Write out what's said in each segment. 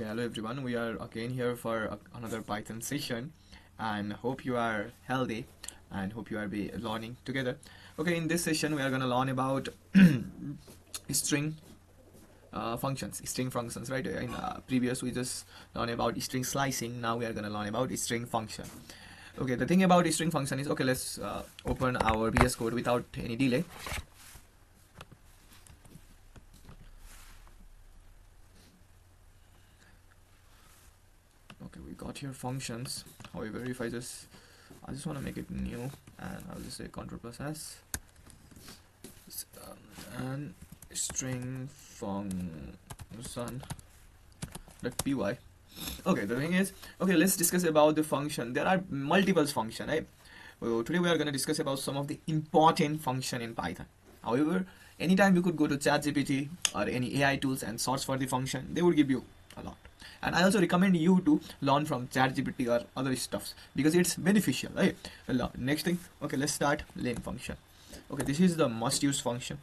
Okay, hello everyone. We are again here for another Python session, and hope you are healthy, and hope you are be learning together. Okay, in this session we are gonna learn about string functions, right? In previous we just learned about string slicing. Now we are gonna learn about string function. Okay, the thing about string function is, okay, let's open our VS Code without any delay. Okay, we got here functions. However, if I just want to make it new, and I'll just say Ctrl plus S, and string function .py. Okay, the thing is, okay, let's discuss about the function. There are multiple function, right? So today we are going to discuss about some of the important function in Python. However, anytime you could go to ChatGPT or any AI tools and search for the function, they would give you a lot. And I also recommend you to learn from ChatGPT or other stuffs because it's beneficial, right? Next thing, okay, let's start len function. Okay, this is the must use function.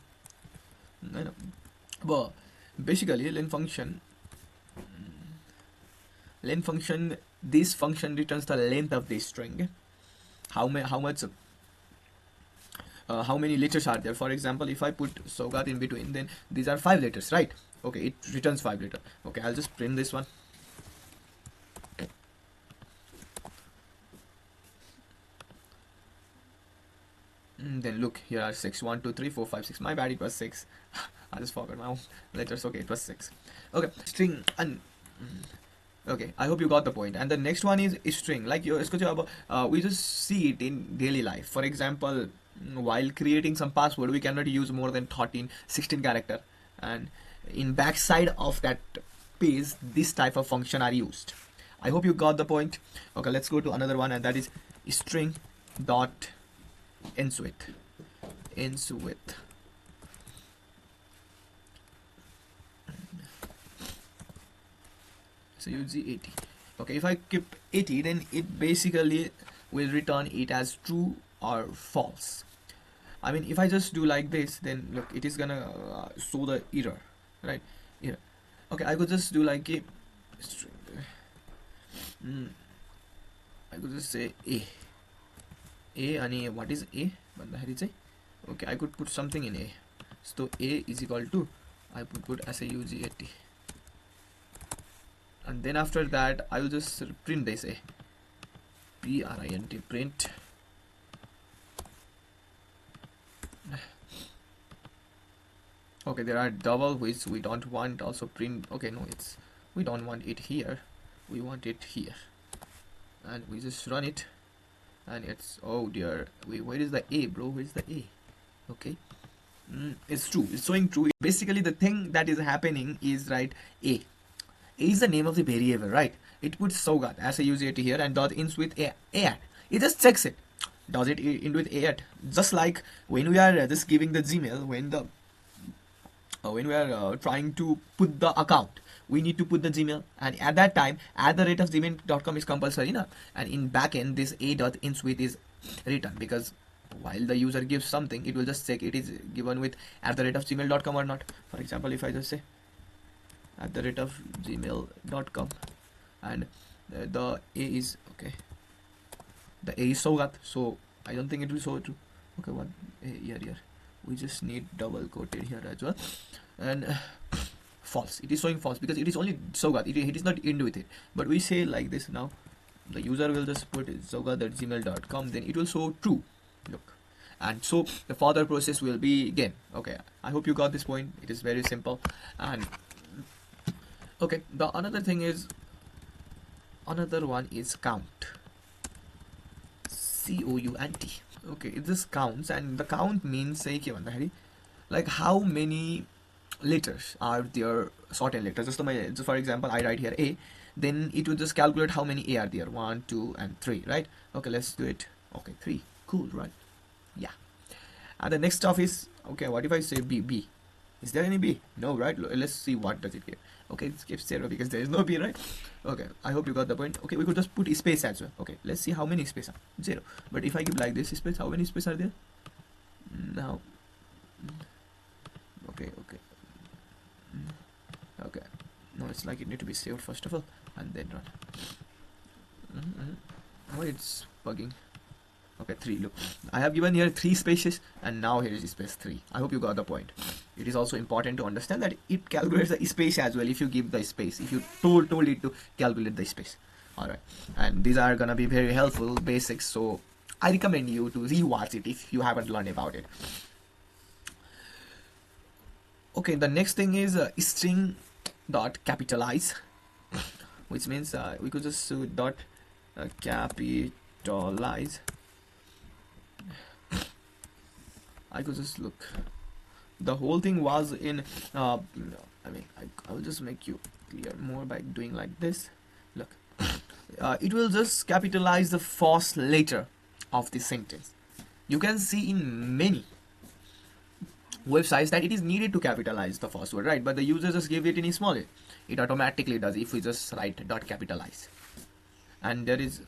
But basically len function, this function returns the length of the string. How much how many letters are there. For example, if I put Sogat in between, then these are 5 letters, right? Okay, it returns 5 letters. Okay, I'll just print this one. Then look, here are 6, 1, 2, 3, 4, 5, 6. My bad, it was 6. I just forgot my letters. Okay, it was 6. Okay, string and okay, I hope you got the point. And the next one is string. Like we just see it in daily life. For example, while creating some password, we cannot use more than 13, 16 character. And in backside of that page, this type of function are used. I hope you got the point. Okay, let's go to another one, and that is string dot ends with. So use the 80. Okay, if I keep 80, then it basically will return it as true or false. I mean, if I just do like this, then look, it is gonna show the error, right? Error. Okay, I could just do like a string. I could just say a and what is a? Okay, I could put something in a. So a is equal to, I would put as a UG80. And then after that, I will just print this a print print. Okay, there are double which we don't want. Also print. Okay, no, we don't want it here, we want it here, and we just run it, and it's, oh dear, where is the a, bro? Where is the a? Okay, it's true, it's showing true. Basically the thing that is happening is, right, a is the name of the variable, right? It puts Sogat as a user here and dot ends with a at. It just checks it. Does it end with a at? Just like when we are just giving the Gmail, when we are trying to put the account, we need to put the Gmail, and at that time @gmail.com is compulsory, na? And in backend this a dot ends with is written, because while the user gives something, it will just check it is given with @gmail.com or not. For example, if I just say @gmail.com, and the a is okay, the a is Sogat, so I don't think it will show true. Okay, what here we just need double quoted here as well, and false. It is showing false because it is only Sogat. It is not end with it. But we say like this now. The user will just put sogat@gmail.com, then it will show true. Look, and so the further process will be again. Okay, I hope you got this point. It is very simple. And okay, the another one is count. COUNT. Okay, it just counts, and the count means like how many letters are there, certain letters. Just for example, I write here a, then it will just calculate how many a are there, 1, 2, and 3, right? Okay, let's do it. Okay, 3, cool, right? Yeah. And the next stuff is, okay, what if I say b? Is there any b? No, right? Let's see what does it give. Okay, it gives 0 because there is no b, right? Okay, I hope you got the point. Okay, we could just put space as well. Okay, let's see how many space are 0. But if I give like this space, how many space are there now? Okay, No, it's like it need to be saved first of all and then run. Oh, it's bugging. Okay, 3. Look, I have given here 3 spaces, and now here is space 3. I hope you got the point. It is also important to understand that it calculates the space as well if you give the space. If you told it to calculate the space. Alright, and these are gonna be very helpful basics, so I recommend you to rewatch it if you haven't learned about it. Okay, the next thing is string dot capitalize, which means we could just dot capitalize. I could just look. The whole thing was in. I mean, I will just make you clear more by doing like this. Look, it will just capitalize the first letter of the sentence. You can see in many websites that it is needed to capitalize the first word, right? But the user just give it in small. It automatically does if we just write dot capitalize. And there is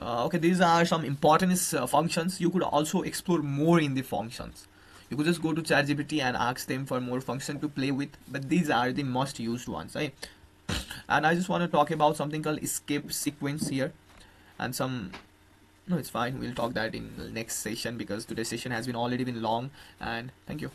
okay, these are some important functions. You could also explore more in the functions. You could just go to ChatGPT and ask them for more function to play with, but these are the most used ones, right? And I just want to talk about something called escape sequence here, and some. No, it's fine. We'll talk that in the next session because today's session has been already been long. And thank you.